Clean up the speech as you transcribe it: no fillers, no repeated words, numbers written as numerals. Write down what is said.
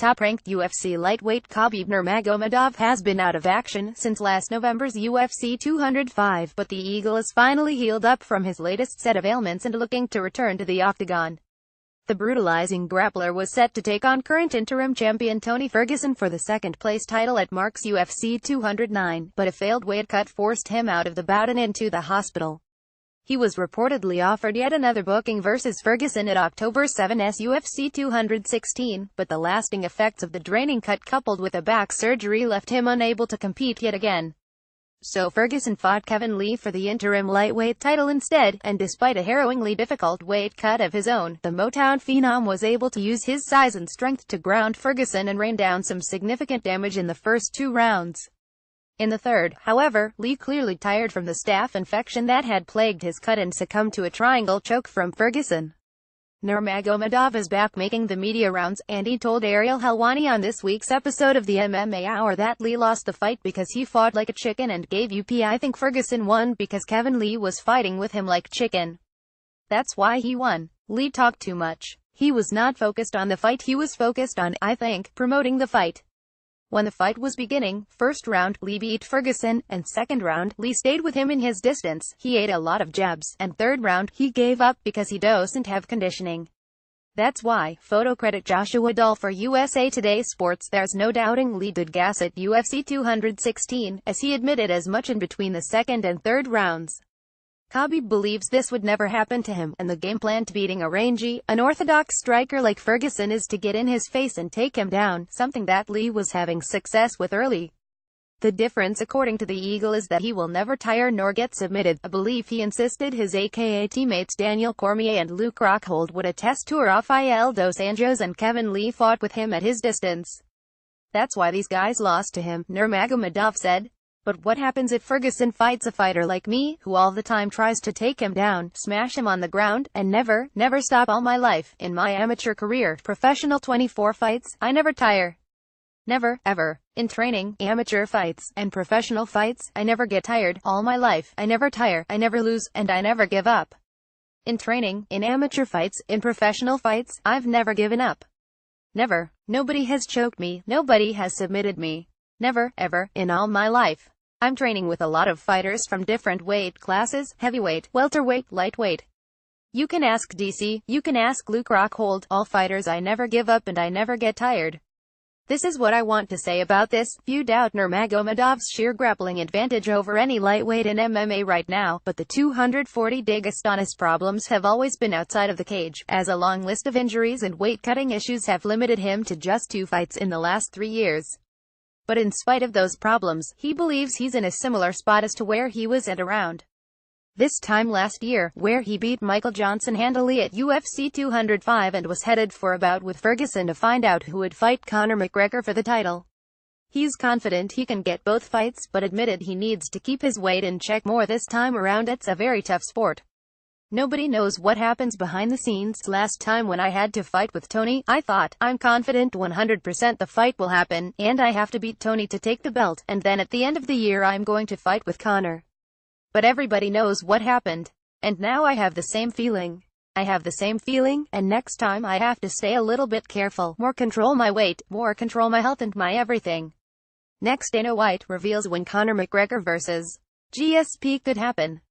Top-ranked UFC lightweight Khabib Nurmagomedov has been out of action since last November's UFC 205, but the Eagle is finally healed up from his latest set of ailments and looking to return to the octagon. The brutalizing grappler was set to take on current interim champion Tony Ferguson for the second-place title at Mark's UFC 209, but a failed weight cut forced him out of the bout and into the hospital. He was reportedly offered yet another booking versus Ferguson at October 7's UFC 216, but the lasting effects of the draining cut coupled with a back surgery left him unable to compete yet again. So Ferguson fought Kevin Lee for the interim lightweight title instead, and despite a harrowingly difficult weight cut of his own, the Motown phenom was able to use his size and strength to ground Ferguson and rain down some significant damage in the first two rounds. In the third, however, Lee clearly tired from the staph infection that had plagued his cut and succumbed to a triangle choke from Ferguson. Nurmagomedov is back making the media rounds, and he told Ariel Helwani on this week's episode of the MMA Hour that Lee lost the fight because he fought like a chicken and gave up. I think Ferguson won because Kevin Lee was fighting with him like chicken. That's why he won. Lee talked too much. He was not focused on the fight, he was focused on, I think, promoting the fight. When the fight was beginning, first round, Lee beat Ferguson, and second round, Lee stayed with him in his distance, he ate a lot of jabs, and third round, he gave up because he doesn't have conditioning. That's why, photo credit Joshua Dahl for USA Today Sports. There's no doubting Lee did gas at UFC 216, as he admitted as much in between the second and third rounds. Khabib believes this would never happen to him, and the game plan to beating a rangy, unorthodox striker like Ferguson is to get in his face and take him down, something that Lee was having success with early. The difference, according to the Eagle, is that he will never tire nor get submitted, a belief he insisted his aka teammates Daniel Cormier and Luke Rockhold would attest to. Rafael dos Anjos and Kevin Lee fought with him at his distance. That's why these guys lost to him, Nurmagomedov said. But what happens if Ferguson fights a fighter like me, who all the time tries to take him down, smash him on the ground, and never stop? All my life, in my amateur career, professional 24 fights, I never tire. Never, ever. In training, amateur fights, and professional fights, I never get tired. All my life, I never tire, I never lose, and I never give up. In training, in amateur fights, in professional fights, I've never given up. Never. Nobody has choked me, nobody has submitted me. Never, ever, in all my life. I'm training with a lot of fighters from different weight classes, heavyweight, welterweight, lightweight. You can ask DC, you can ask Luke Rockhold, all fighters. I never give up and I never get tired. This is what I want to say about this. Few doubt Nurmagomedov's sheer grappling advantage over any lightweight in MMA right now, but the 240 Dagestanis problems have always been outside of the cage, as a long list of injuries and weight-cutting issues have limited him to just 2 fights in the last 3 years. But in spite of those problems, he believes he's in a similar spot as to where he was at around this time last year, where he beat Michael Johnson handily at UFC 205 and was headed for a bout with Ferguson to find out who would fight Conor McGregor for the title. He's confident he can get both fights, but admitted he needs to keep his weight in check more this time around. It's a very tough sport. Nobody knows what happens behind the scenes. Last time when I had to fight with Tony, I thought, I'm confident 100% the fight will happen, and I have to beat Tony to take the belt, and then at the end of the year I'm going to fight with Conor. But everybody knows what happened. And now I have the same feeling. I have the same feeling, and next time I have to stay a little bit careful, more control my weight, more control my health and my everything. Next, Dana White reveals when Conor McGregor vs. GSP could happen.